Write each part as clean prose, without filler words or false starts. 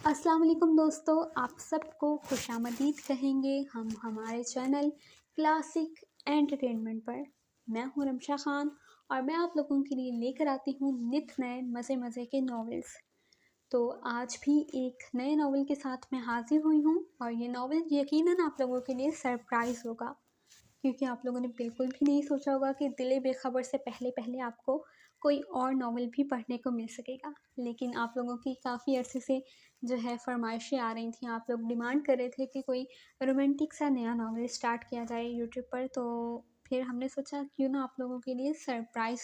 अस्सलाम वालेकुम दोस्तों, आप सबको खुशामदीद कहेंगे हम हमारे चैनल क्लासिक एंटरटेनमेंट पर। मैं हूं रमशा ख़ान और मैं आप लोगों के लिए लेकर आती हूं नित नए मज़े मज़े के नॉवेल्स। तो आज भी एक नए नॉवल के साथ मैं हाज़िर हुई हूं और ये नॉवल यकीनन आप लोगों के लिए सरप्राइज़ होगा, क्योंकि आप लोगों ने बिल्कुल भी नहीं सोचा होगा कि दिल बेखबर से पहले पहले आपको कोई और नॉवल भी पढ़ने को मिल सकेगा। लेकिन आप लोगों की काफ़ी अरसे से जो है फ़रमाइशें आ रही थी, आप लोग डिमांड कर रहे थे कि कोई रोमांटिक सा नया नॉवल स्टार्ट किया जाए यूट्यूब पर। तो फिर हमने सोचा क्यों ना आप लोगों के लिए सरप्राइज़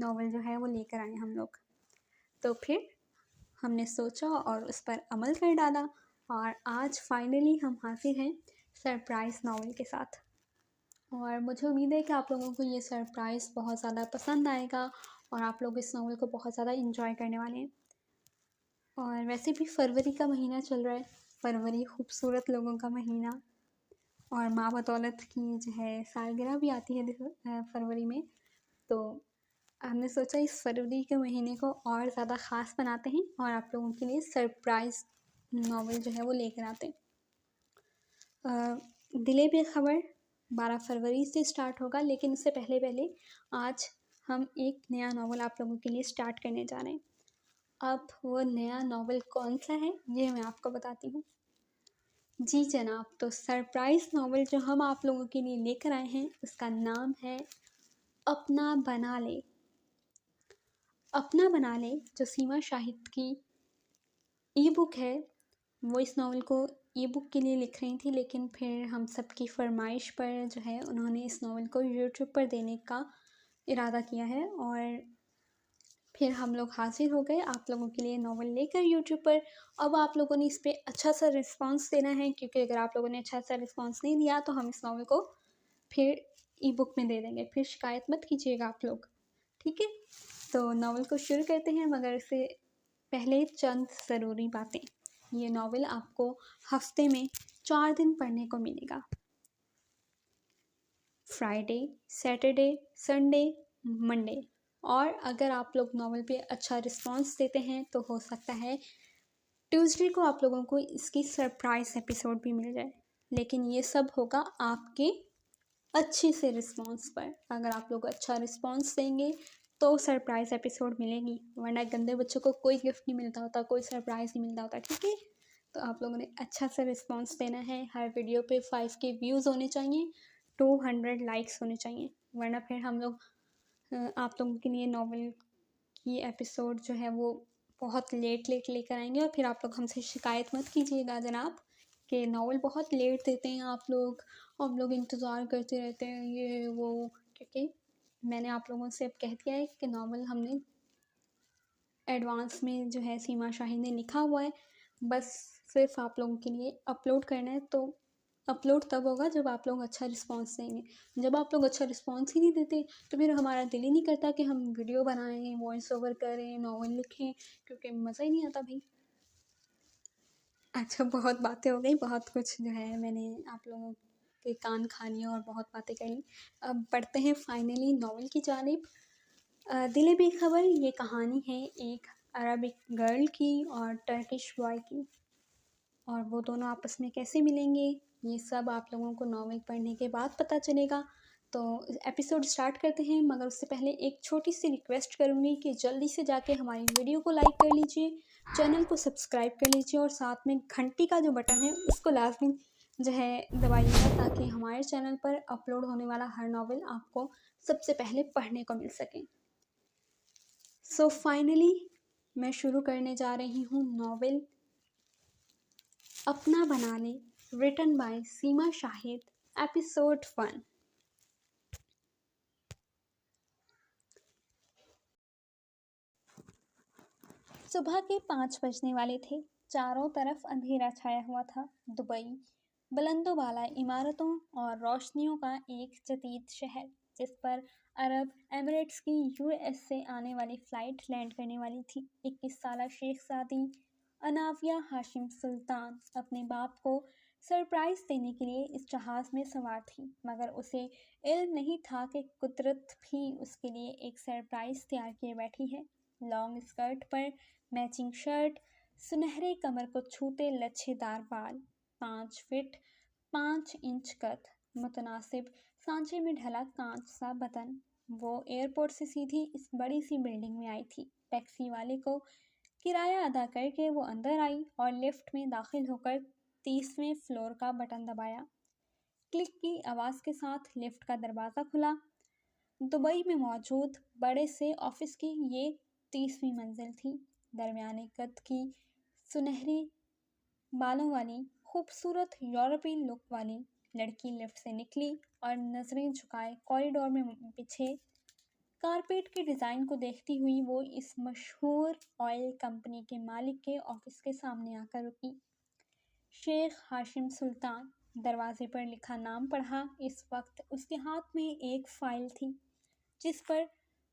नॉवल जो है वो लेकर आए हम लोग। तो फिर हमने सोचा और उस पर अमल कर डाला और आज फाइनली हम हाजिर हैं सरप्राइज़ नॉवल के साथ। और मुझे उम्मीद है कि आप लोगों को ये सरप्राइज़ बहुत ज़्यादा पसंद आएगा और आप लोग इस नॉवल को बहुत ज़्यादा इंजॉय करने वाले हैं। और वैसे भी फरवरी का महीना चल रहा है, फरवरी खूबसूरत लोगों का महीना, और माँ बदौलत की जो है सालगिरह भी आती है फरवरी में। तो हमने सोचा इस फरवरी के महीने को और ज़्यादा ख़ास बनाते हैं और आप लोगों के लिए सरप्राइज़ नॉवल जो है वो लेकर आते हैं। दिले बेखबर 12 फरवरी से स्टार्ट होगा, लेकिन उससे पहले पहले आज हम एक नया नॉवल आप लोगों के लिए स्टार्ट करने जा रहे हैं। अब वो नया नॉवल कौन सा है ये मैं आपको बताती हूँ। जी जनाब, तो सरप्राइज़ नॉवल जो हम आप लोगों के लिए लेकर आए हैं उसका नाम है अपना बना ले। अपना बना ले जो सीमा शाहिद की ई बुक है, वो इस नावल को ई बुक के लिए लिख रही थी, लेकिन फिर हम सबकी फरमाइश पर जो है उन्होंने इस नावल को यूट्यूब पर देने का इरादा किया है। और फिर हम लोग हाजिर हो गए आप लोगों के लिए नावल लेकर यूट्यूब पर। अब आप लोगों ने इस पर अच्छा सा रिस्पांस देना है, क्योंकि अगर आप लोगों ने अच्छा सा रिस्पांस नहीं दिया तो हम इस नावल को फिर ई बुक में दे देंगे। फिर शिकायत मत कीजिएगा आप लोग, ठीक है। तो नावल को शुरू करते हैं, मगर इससे पहले चंद ज़रूरी बातें। ये नावल आपको हफ्ते में 4 दिन पढ़ने को मिलेगा, फ्राइडे, सैटरडे, संडे, मंडे। और अगर आप लोग नावल पे अच्छा रिस्पांस देते हैं तो हो सकता है ट्यूसडे को आप लोगों को इसकी सरप्राइज एपिसोड भी मिल जाए। लेकिन ये सब होगा आपके अच्छे से रिस्पांस पर। अगर आप लोग अच्छा रिस्पांस देंगे तो सरप्राइज एपिसोड मिलेगी, वरना गंदे बच्चों को कोई गिफ्ट नहीं मिलता होता, कोई सरप्राइज नहीं मिलता होता, ठीक है। तो आप लोगों ने अच्छा सा रिस्पांस देना है। हर वीडियो पे 5 के व्यूज़ होने चाहिए, 200 लाइक्स होने चाहिए, वरना फिर हम लोग आप लोगों के लिए नावल की एपिसोड जो है वो बहुत लेट लेट लेकर आएंगे। और फिर आप लोग हमसे शिकायत मत कीजिएगा जनाब कि नावल बहुत लेट देते हैं आप लोग, हम लोग इंतज़ार करते रहते हैं ये वो। क्योंकि मैंने आप लोगों से अब कह दिया है कि नावल हमने एडवांस में जो है सीमा शाहिद ने लिखा हुआ है, बस सिर्फ आप लोगों के लिए अपलोड करना है। तो अपलोड तब होगा जब आप लोग अच्छा रिस्पांस देंगे। जब आप लोग अच्छा रिस्पांस ही नहीं देते तो फिर हमारा दिल ही नहीं करता कि हम वीडियो बनाएं, वॉइस ओवर करें, नावल लिखें, क्योंकि मज़ा ही नहीं आता भाई। अच्छा, बहुत बातें हो गई, बहुत कुछ जो है मैंने आप लोगों के कान खा लिए और बहुत बातें कर ली। अब बढ़ते हैं फाइनली नावल की जानिब। दिल बेखबर ये कहानी है एक अरबिक गर्ल की और टर्किश बॉय की, और वो दोनों आपस में कैसे मिलेंगे ये सब आप लोगों को नावल पढ़ने के बाद पता चलेगा। तो एपिसोड स्टार्ट करते हैं, मगर उससे पहले एक छोटी सी रिक्वेस्ट करूँगी कि जल्दी से जाके हमारी वीडियो को लाइक कर लीजिए, चैनल को सब्सक्राइब कर लीजिए और साथ में घंटी का जो बटन है उसको लाजमी जो है दबाइएगा, ताकि हमारे चैनल पर अपलोड होने वाला हर नावल आपको सबसे पहले पढ़ने को मिल सके। सो फाइनली मैं शुरू करने जा रही हूँ नावल अपना बना ले, written by Seema Shahid, episode 1। सुबह के 5 बजने वाले थे। चारों तरफ अंधेरा छाया हुआ था। दुबई बुलंदों वाला इमारतों और रोशनियों का एक जदीद शहर, जिस पर अरब एमिरेट्स की यूएस से आने वाली फ़्लाइट लैंड करने वाली थी। 21 साला शेखज़ादी अनाविया हाशिम सुल्तान अपने बाप को सरप्राइज़ देने के लिए इस जहाज़ में सवार थी, मगर उसे इल्म नहीं था कि कुदरत भी उसके लिए एक सरप्राइज़ तैयार किए बैठी है। लॉन्ग स्कर्ट पर मैचिंग शर्ट, सुनहरे कमर को छूते लच्छेदार बाल, 5 फीट 5 इंच कद, मुतनासिब सांचे में ढला कांच सा बदन। वो एयरपोर्ट से सीधी इस बड़ी सी बिल्डिंग में आई थी। टैक्सी वाले को किराया अदा करके वो अंदर आई और लिफ्ट में दाखिल होकर 30वें फ्लोर का बटन दबाया। क्लिक की आवाज़ के साथ लिफ्ट का दरवाज़ा खुला। दुबई में मौजूद बड़े से ऑफिस की ये 30वीं मंजिल थी। दरमियाने कद की, सुनहरी बालों वाली, खूबसूरत यूरोपीय लुक वाली लड़की लिफ्ट से निकली और नजरें झुकाए कॉरिडोर में बिछे कारपेट के डिज़ाइन को देखती हुई वो इस मशहूर ऑयल कंपनी के मालिक के ऑफिस के सामने आकर रुकी। शेख हाशिम सुल्तान। दरवाजे पर लिखा नाम पढ़ा। इस वक्त उसके हाथ में एक फाइल थी जिस पर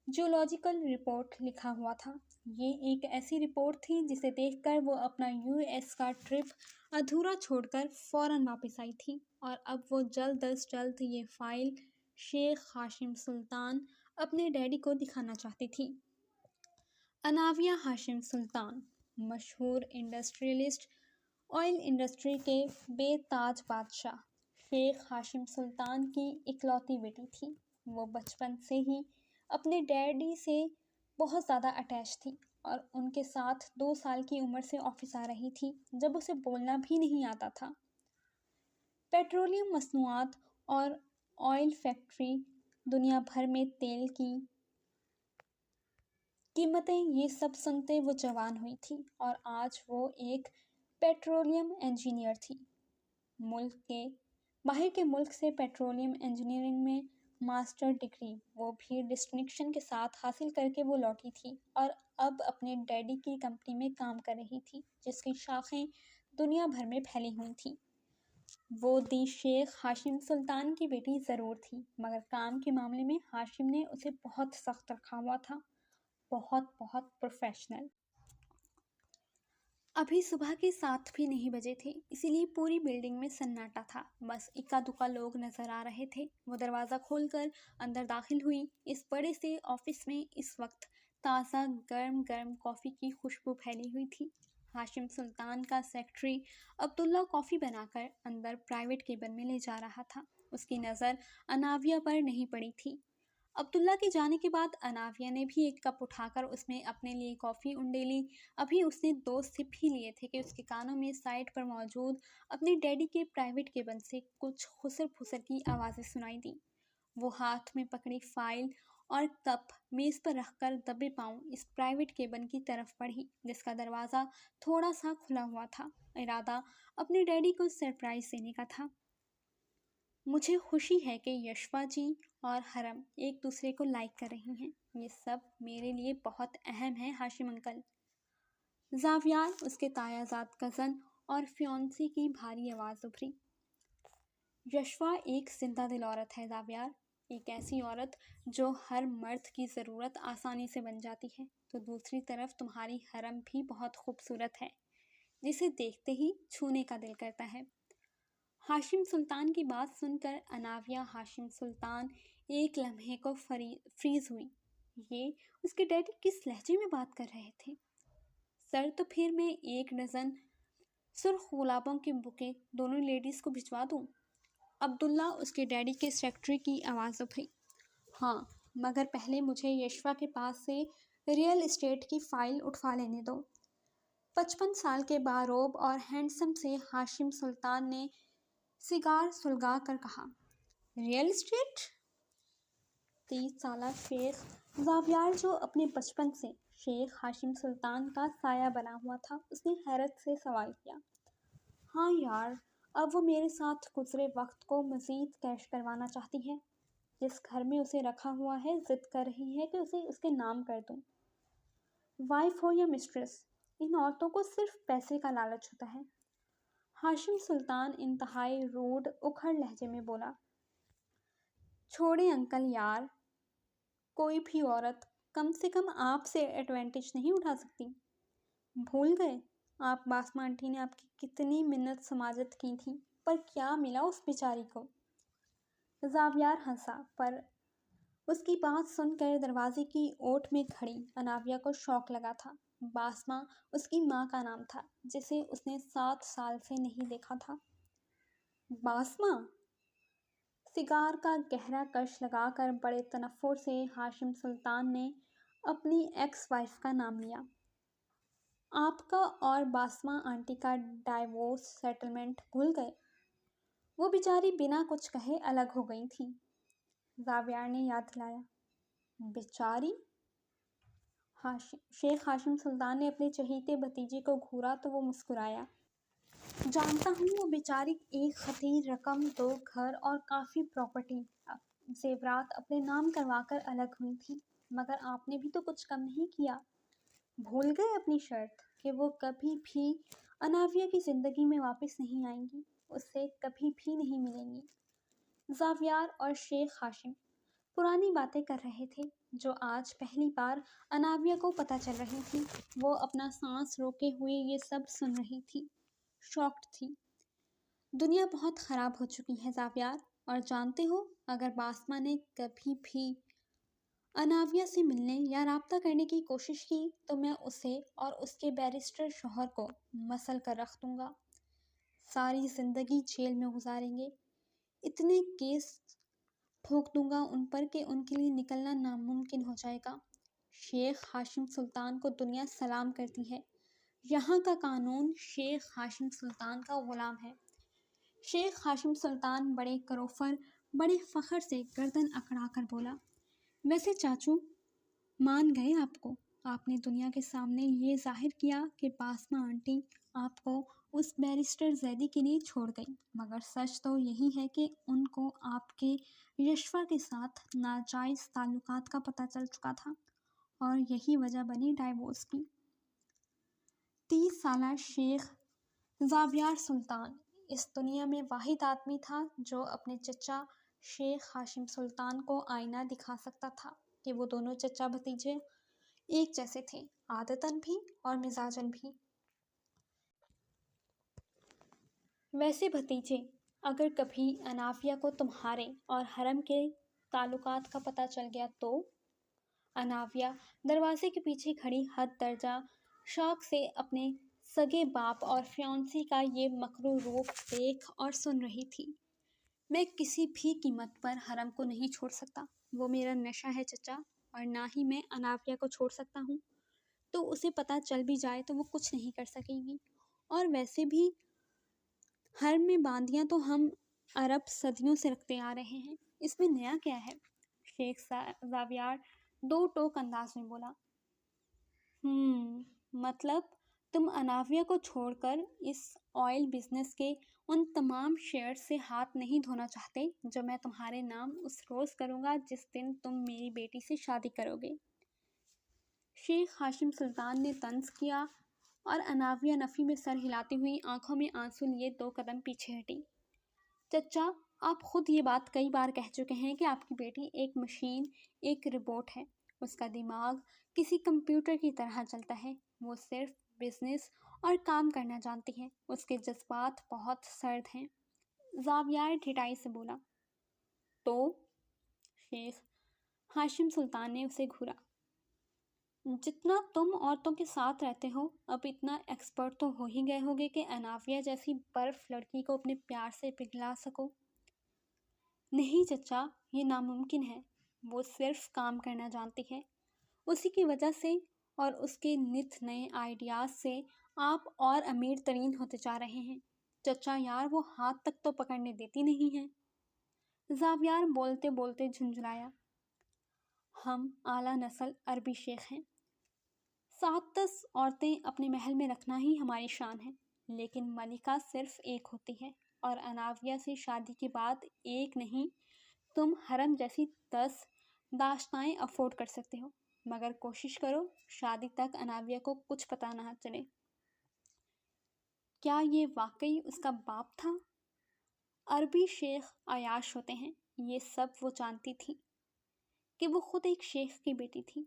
जूलॉजिकल रिपोर्ट लिखा हुआ था। ये एक ऐसी रिपोर्ट थी जिसे देखकर वो अपना यूएस का ट्रिप अधूरा छोड़कर फ़ौरन वापस आई थी और अब वो जल्द अज जल्द ये फाइल शेख हाशिम सुल्तान अपने डैडी को दिखाना चाहती थी। अनाविया हाशिम सुल्तान, मशहूर इंडस्ट्रियलिस्ट, ऑयल इंडस्ट्री के बेताज बादशाह, शेख हाशिम सुल्तान की इकलौती बेटी थी। वो बचपन से ही अपने डैडी से बहुत ज़्यादा अटैच थी और उनके साथ 2 साल की उम्र से ऑफिस आ रही थी जब उसे बोलना भी नहीं आता था। पेट्रोलियम मसनूआत और ऑयल फैक्ट्री, दुनिया भर में तेल की कीमतें, ये सब सुनते वो जवान हुई थी और आज वो एक पेट्रोलियम इंजीनियर थी। मुल्क के बाहर के मुल्क से पेट्रोलियम इंजीनियरिंग में मास्टर डिग्री वो भी डिस्टिंक्शन के साथ हासिल करके वो लौटी थी और अब अपने डैडी की कंपनी में काम कर रही थी जिसकी शाखें दुनिया भर में फैली हुई थी। वो दी शेख हाशिम सुल्तान की बेटी ज़रूर थी, मगर काम के मामले में हाशिम ने उसे बहुत सख्त रखा हुआ था, बहुत बहुत प्रोफेशनल। अभी सुबह के 7 भी नहीं बजे थे, इसीलिए पूरी बिल्डिंग में सन्नाटा था। बस इक्का दुक्का लोग नजर आ रहे थे। वो दरवाज़ा खोलकर अंदर दाखिल हुई। इस बड़े से ऑफिस में इस वक्त ताज़ा गर्म गर्म कॉफ़ी की खुशबू फैली हुई थी। हाशिम सुल्तान का सेक्रेटरी अब्दुल्ला कॉफ़ी बनाकर अंदर प्राइवेट केबिन में ले जा रहा था। उसकी नज़र अनाविया पर नहीं पड़ी थी। अब्दुल्ला के जाने के बाद अनाविया ने भी एक कप उठाकर उसमें अपने लिए कॉफ़ी उंडेली। अभी उसने 2 सिप ही लिए थे कि उसके कानों में साइड पर मौजूद अपने डैडी के प्राइवेट केबिन से कुछ खुसर फुसर की आवाज़ें सुनाई दी। वो हाथ में पकड़ी फाइल और कप मेज़ पर रखकर दबे पांव इस प्राइवेट केबिन की तरफ बढ़ी जिसका दरवाज़ा थोड़ा सा खुला हुआ था। इरादा अपने डैडी को सरप्राइज देने का था। मुझे खुशी है कि यशवा जी और हरम एक दूसरे को लाइक कर रही हैं। ये सब मेरे लिए बहुत अहम है हाशिम अंकल। जावियार, उसके तायाजाद कज़न और फियोंसी की भारी आवाज़ उभरी। यशवा एक जिंदा दिल औरत है जावियार, एक ऐसी औरत जो हर मर्द की ज़रूरत आसानी से बन जाती है। तो दूसरी तरफ तुम्हारी हरम भी बहुत खूबसूरत है, जिसे देखते ही छूने का दिल करता है। हाशिम सुल्तान की बात सुनकर अनाविया हाशिम सुल्तान एक लम्हे को फ्रीज हुई। ये उसके डैडी किस लहजे में बात कर रहे थे? सर, तो फिर मैं 1 डज़न सुर्ख गुलाबों के बुके दोनों लेडीज़ को भिजवा दूँ? अब्दुल्ला, उसके डैडी के सेक्रेटरी की आवाज़ उभरी। हाँ, मगर पहले मुझे यशवा के पास से रियल एस्टेट की फ़ाइल उठवा लेने दो। 55 साल के बारोब और हैंडसम से हाशिम सुल्तान ने सिगार सुलगा कर कहा, रियल एस्टेट? 30 साला शेख जावियार, जो अपने बचपन से शेख हाशिम सुल्तान का साया बना हुआ था, उसने हैरत से सवाल किया। हाँ यार, अब वो मेरे साथ गुजरे वक्त को मज़ीद कैश करवाना चाहती है। जिस घर में उसे रखा हुआ है, जिद कर रही है कि उसे उसके नाम कर दूं। वाइफ हो या मिस्ट्रेस, इन औरतों को सिर्फ पैसे का लालच होता है। हाशिम सुल्तान इंतहाई रूड उखड़ लहजे में बोला, छोड़े अंकल यार, कोई भी औरत कम से कम आपसे एडवांटेज नहीं उठा सकती। भूल गए आप बासमा आंटी ने आपकी कितनी मिन्नत समाजत की थी, पर क्या मिला उस बेचारी को? जावियार हंसा, पर उसकी बात सुनकर दरवाजे की ओट में खड़ी अनाविया को शौक लगा था। बासमा उसकी माँ का नाम था, जिसे उसने 7 साल से नहीं देखा था। बासमा? सिगार का गहरा कश लगाकर बड़े तनफ़ुर से हाशिम सुल्तान ने अपनी एक्स वाइफ का नाम लिया। आपका और बासमा आंटी का डाइवोर्स सेटलमेंट भूल गए? वो बेचारी बिना कुछ कहे अलग हो गई थी। जावियार ने याद दिलाया। बेचारी? शेख हाशिम सुल्तान ने अपने चहीते भतीजे को घूरा तो वो मुस्कुराया। जानता हूँ, वो बेचारी एक खतीर रकम, 2 घर और काफ़ी प्रॉपर्टी जेवरात अपने नाम करवाकर अलग हुई थी, मगर आपने भी तो कुछ कम नहीं किया। भूल गए अपनी शर्त कि वो कभी भी अनाविया की ज़िंदगी में वापस नहीं आएंगी, उससे कभी भी नहीं मिलेंगी। जावियार और शेख हाशिम पुरानी बातें कर रहे थे, जो आज पहली बार अनाविया को पता चल रही थी। वो अपना सांस रोके हुए ये सब सुन रही थी, शॉक्ड थी। दुनिया बहुत ख़राब हो चुकी है जावियार, और जानते हो, अगर बासमा ने कभी भी अनाविया से मिलने या राब्ता करने की कोशिश की तो मैं उसे और उसके बैरिस्टर शौहर को मसल कर रख दूंगा। सारी ज़िंदगी जेल में गुजारेंगे। इतने केस ठोक दूंगा उन पर कि उनके लिए निकलना नामुमकिन हो जाएगा। शेख हाशिम सुल्तान को दुनिया सलाम करती है। यहाँ का कानून शेख हाशिम सुल्तान का ग़ुलाम है। शेख हाशिम सुल्तान बड़े करोफर, बड़े फ़ख्र से गर्दन अकड़ा कर बोला। वैसे चाचू, मान गए आपको। आपने दुनिया के सामने ये जाहिर किया कि बासमा आंटी आपको उस बैरिस्टर जैदी के लिए छोड़ गई, मगर सच तो यही है कि उनको आपके यशवा के साथ नाजायज़ ताल्लुकात का पता चल चुका था, और यही वजह बनी डाइवोर्स की। 30 साला शेख जावियार सुल्तान इस दुनिया में वाहिद आदमी था जो अपने चचा शेख हाशिम सुल्तान को आईना दिखा सकता था कि वो दोनों चचा भतीजे एक जैसे थे, आदतन भी और मिजाजन भी। वैसे भतीजे, अगर कभी अनाविया को तुम्हारे और हरम के ताल्लुकात का पता चल गया तो? अनाविया दरवाजे के पीछे खड़ी हद दर्जा शौक से अपने सगे बाप और फ्यांसी का ये मकरू रूप देख और सुन रही थी। मैं किसी भी कीमत पर हरम को नहीं छोड़ सकता। वो मेरा नशा है चचा, और ना ही मैं अनाविया को छोड़ सकता हूँ। तो उसे पता चल भी जाए तो वो कुछ नहीं कर सकेगी। और वैसे भी हरम में बांदियाँ तो हम अरब सदियों से रखते आ रहे हैं, इसमें नया क्या है? शेख जावियार 2 टोक अंदाज में बोला। मतलब तुम अनाविया को छोड़कर इस ऑयल बिजनेस के उन तमाम शेयर से हाथ नहीं धोना चाहते जो मैं तुम्हारे नाम उस रोज़ करूँगा जिस दिन तुम मेरी बेटी से शादी करोगे। शेख हाशिम सुल्तान ने तंज किया और अनाविया नफ़ी में सर हिलाती हुई आंखों में आंसू लिए 2 कदम पीछे हटी। चचा, आप खुद ये बात कई बार कह चुके हैं कि आपकी बेटी एक मशीन, एक रिबोट है। उसका दिमाग किसी कंप्यूटर की तरह चलता है। वो सिर्फ बिजनेस और काम करना जानती है। उसके जज्बात बहुत सर्द हैं। जावियार ठिठाई से बोला। तो? शेख हाशिम सुल्तान ने उसे घूरा। जितना तुम औरतों के साथ रहते हो, अब इतना एक्सपर्ट तो हो ही गए होगे कि अनाविया जैसी बर्फ लड़की को अपने प्यार से पिघला सको। नहीं चचा, ये नामुमकिन है। वो सिर्फ काम करना जानती है। उसी की वजह से और उसके नित नए आइडियाज़ से आप और अमीर तरीन होते जा रहे हैं। चचा यार, वो हाथ तक तो पकड़ने देती नहीं है। जावियार बोलते बोलते झुंझलाया। हम आला नस्ल अरबी शेख हैं। 7-10 औरतें अपने महल में रखना ही हमारी शान है, लेकिन मलिका सिर्फ एक होती है, और अनाविया से शादी के बाद एक नहीं, तुम हरम जैसी 10 दाश्ताएं अफोर्ड कर सकते हो, मगर कोशिश करो शादी तक अनाविया को कुछ पता ना चले। क्या ये वाकई उसका बाप था? अरबी शेख अयाश होते हैं, ये सब वो जानती थी कि वो खुद एक शेख की बेटी थी,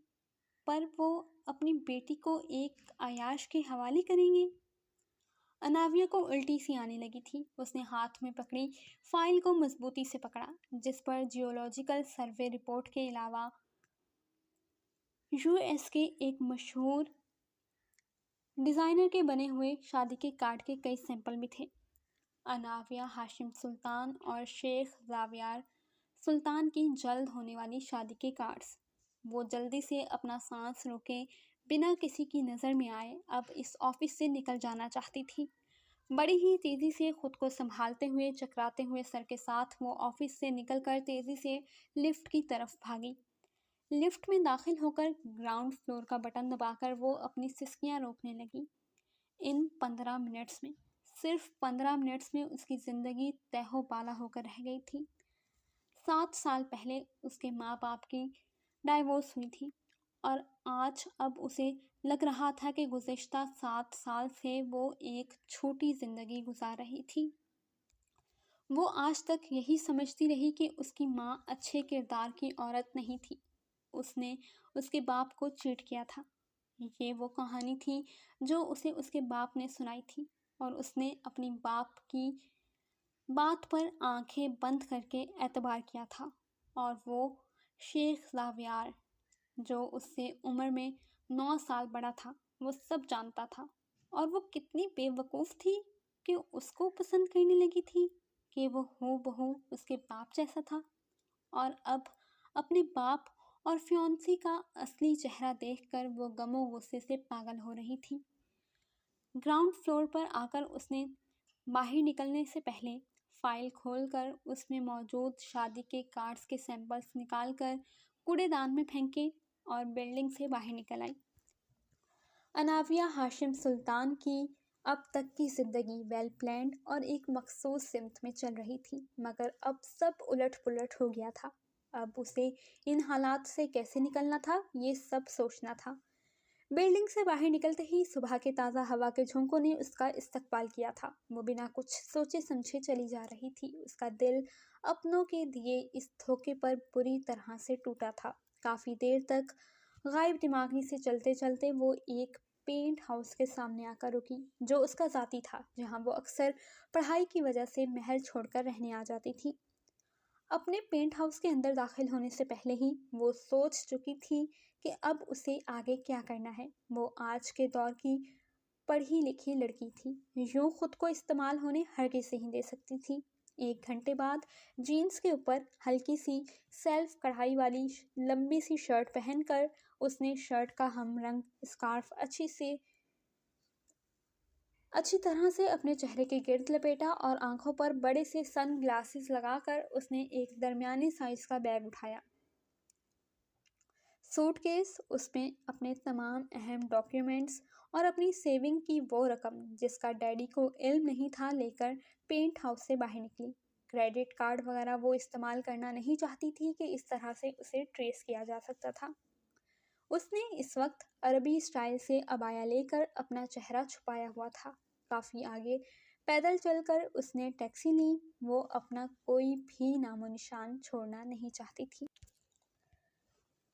पर वो अपनी बेटी को एक अयाश के हवाले करेंगे? अनाविया को उल्टी सी आने लगी थी। उसने हाथ में पकड़ी फाइल को मजबूती से पकड़ा, जिस पर जियोलॉजिकल सर्वे रिपोर्ट के अलावा यूएस के एक मशहूर डिज़ाइनर के बने हुए शादी के कार्ड के कई सैंपल भी थे। अनाविया हाशिम सुल्तान और शेख ज़ावियार सुल्तान की जल्द होने वाली शादी के कार्ड्स। वो जल्दी से अपना सांस रोके बिना किसी की नज़र में आए अब इस ऑफिस से निकल जाना चाहती थी। बड़ी ही तेज़ी से खुद को संभालते हुए चकराते हुए सर के साथ वो ऑफिस से निकलकर तेज़ी से लिफ्ट की तरफ भागी। लिफ्ट में दाखिल होकर ग्राउंड फ्लोर का बटन दबाकर वो अपनी सिसकियां रोकने लगी। इन 15 मिनट्स में, सिर्फ 15 मिनट्स में उसकी ज़िंदगी तैहो बाला होकर रह गई थी। 7 साल पहले उसके माँ बाप की डाइवोर्स हुई थी और आज अब उसे लग रहा था कि गुज़िश्ता 7 साल से वो एक छोटी ज़िंदगी गुजार रही थी। वो आज तक यही समझती रही कि उसकी माँ अच्छे किरदार की औरत नहीं थी। उसने उसके बाप को चीट किया था। ये वो कहानी थी जो उसे उसके बाप ने सुनाई थी और उसने अपनी बाप की बात पर आंखें बंद करके एतबार किया था। और वो शेख ज़ावियार जो उससे उम्र में 9 साल बड़ा था, वो सब जानता था। और वो कितनी बेवकूफ़ थी कि उसको पसंद करने लगी थी कि वो हूबहू उसके बाप जैसा था। और अब अपने बाप और फियोंसी का असली चेहरा देखकर वो गमो गुस्से से पागल हो रही थी। ग्राउंड फ्लोर पर आकर उसने बाहर निकलने से पहले फाइल खोलकर उसमें मौजूद शादी के कार्ड्स के सैंपल्स निकालकर कूड़ेदान में फेंके और बिल्डिंग से बाहर निकल आई। अनाविया हाशिम सुल्तान की अब तक की ज़िंदगी वेल प्लान्ड और एक मखसूस सिमत में चल रही थी, मगर अब सब उलट पुलट हो गया था। अब उसे इन हालात से कैसे निकलना था, ये सब सोचना था। बिल्डिंग से बाहर निकलते ही सुबह के ताज़ा हवा के झोंकों ने उसका इस्तकबाल किया था। वो बिना कुछ सोचे समझे चली जा रही थी। उसका दिल अपनों के दिए इस धोखे पर बुरी तरह से टूटा था। काफ़ी देर तक गायब दिमागी से चलते चलते वो एक पेंट हाउस के सामने आकर रुकी, जो उसका ज़ाती था, जहाँ वो अक्सर पढ़ाई की वजह से महल छोड़कर रहने आ जाती थी। अपने पेंट हाउस के अंदर दाखिल होने से पहले ही वो सोच चुकी थी कि अब उसे आगे क्या करना है। वो आज के दौर की पढ़ी लिखी लड़की थी, यूं खुद को इस्तेमाल होने हरगिज़ नहीं दे सकती थी। 1 घंटे बाद जीन्स के ऊपर हल्की सी सेल्फ कढ़ाई वाली लंबी सी शर्ट पहनकर उसने शर्ट का हम रंग स्कार्फ अच्छी तरह से अपने चेहरे के गिर्द लपेटा और आंखों पर बड़े से सन ग्लासेस लगाकर उसने एक दरमियाने साइज का बैग उठाया। सूटकेस उसमें अपने तमाम अहम डॉक्यूमेंट्स और अपनी सेविंग की वो रकम जिसका डैडी को इल्म नहीं था लेकर पेंट हाउस से बाहर निकली। क्रेडिट कार्ड वगैरह वो इस्तेमाल करना नहीं चाहती थी कि इस तरह से उसे ट्रेस किया जा सकता था। उसने इस वक्त अरबी स्टाइल से अबाया लेकर अपना चेहरा छुपाया हुआ था। काफ़ी आगे पैदल चलकर उसने टैक्सी ली। वो अपना कोई भी नामो निशान छोड़ना नहीं चाहती थी।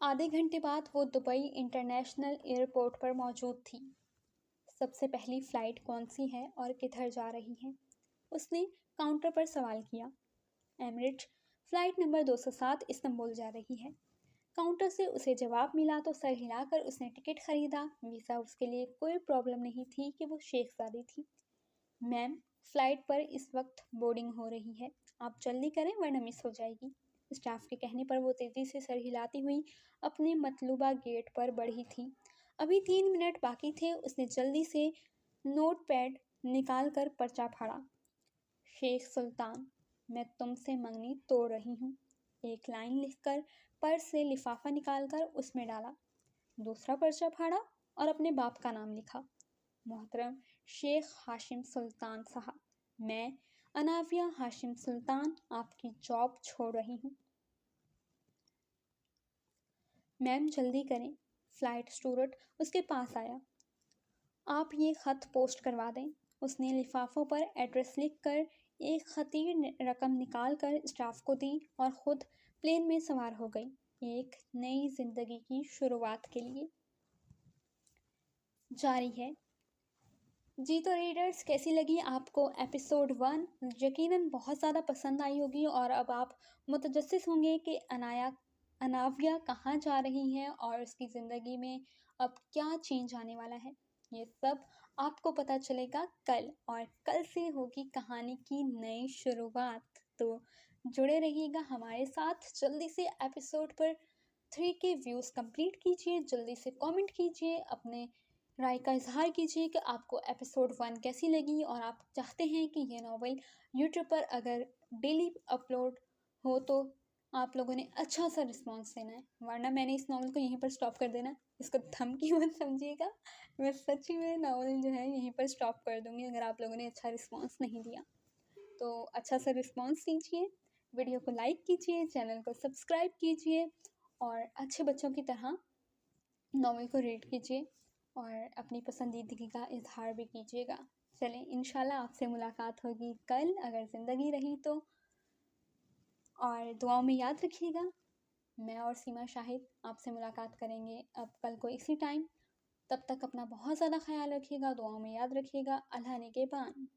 आधे घंटे बाद वो दुबई इंटरनेशनल एयरपोर्ट पर मौजूद थी। सबसे पहली फ़्लाइट कौन सी है और किधर जा रही है, उसने काउंटर पर सवाल किया। एमिरेट्स फ़्लाइट नंबर 207 इस्तांबुल जा रही है। काउंटर से उसे जवाब मिला तो सर हिलाकर उसने टिकट खरीदा। वीज़ा उसके लिए कोई प्रॉब्लम नहीं थी कि वो शेखजादी थी। मैम, फ़्लाइट पर इस वक्त बोर्डिंग हो रही है, आप जल्दी करें वरना मिस हो जाएगी। स्टाफ के कहने पर वो तेज़ी से सर हिलाती हुई अपने मतलूबा गेट पर बढ़ी थी। अभी 3 मिनट बाकी थे। उसने जल्दी से नोट पैड निकाल कर पर्चा फाड़ा। शेख सुल्तान, मैं तुमसे मंगनी तोड़ रही हूँ। एक लाइन लिखकर पर्स से लिफाफा निकालकर उसमें डाला। दूसरा पर्चा फाड़ा और अपने बाप का नाम लिखा। मोहतरम शेख हाशिम सुल्तान साहब, मैं अनाविया हाशिम सुल्तान आपकी जॉब छोड़ रही हूँ। मैम जल्दी करें, फ़्लाइट स्टूवर्ड उसके पास आया। आप ये ख़त पोस्ट करवा दें। उसने लिफाफों पर एड्रेस लिखकर एक खतीर रकम निकाल कर स्टाफ को दी और ख़ुद प्लेन में सवार हो गई एक नई ज़िंदगी की शुरुआत के लिए। जारी है। जी तो रीडर्स, कैसी लगी आपको एपिसोड 1? यकीनन बहुत ज़्यादा पसंद आई होगी और अब आप मुतजस्सिस होंगे कि अनाविया कहाँ जा रही हैं और उसकी ज़िंदगी में अब क्या चेंज आने वाला है। ये सब आपको पता चलेगा कल, और कल से होगी कहानी की नई शुरुआत। तो जुड़े रहिएगा हमारे साथ। जल्दी से एपिसोड पर 3 के व्यूज़ कंप्लीट कीजिए, जल्दी से कमेंट कीजिए, अपने राय का इजहार कीजिए कि आपको एपिसोड 1 कैसी लगी, और आप चाहते हैं कि ये नावल यूट्यूब पर अगर डेली अपलोड हो तो आप लोगों ने अच्छा सा रिस्पॉन्स देना है, वरना मैंने इस नावल को यहीं पर स्टॉप कर देना। इसको धमकी मत समझिएगा, मैं सच्ची में नावल जो है यहीं पर स्टॉप कर दूँगी अगर आप लोगों ने अच्छा रिस्पॉन्स नहीं दिया। तो अच्छा सा रिस्पॉन्स दीजिए, वीडियो को लाइक कीजिए, चैनल को सब्सक्राइब कीजिए, और अच्छे बच्चों की तरह नावल को रीड कीजिए और अपनी पसंदीदगी का इजहार भी कीजिएगा। चलें, इंशाल्लाह आपसे मुलाकात होगी कल अगर ज़िंदगी रही तो, और दुआओं में याद रखिएगा। मैं और सीमा शाहिद आपसे मुलाकात करेंगे अब कल को इसी टाइम। तब तक अपना बहुत ज़्यादा ख्याल रखिएगा, दुआओं में याद रखिएगा। अल्लाह ने के बान।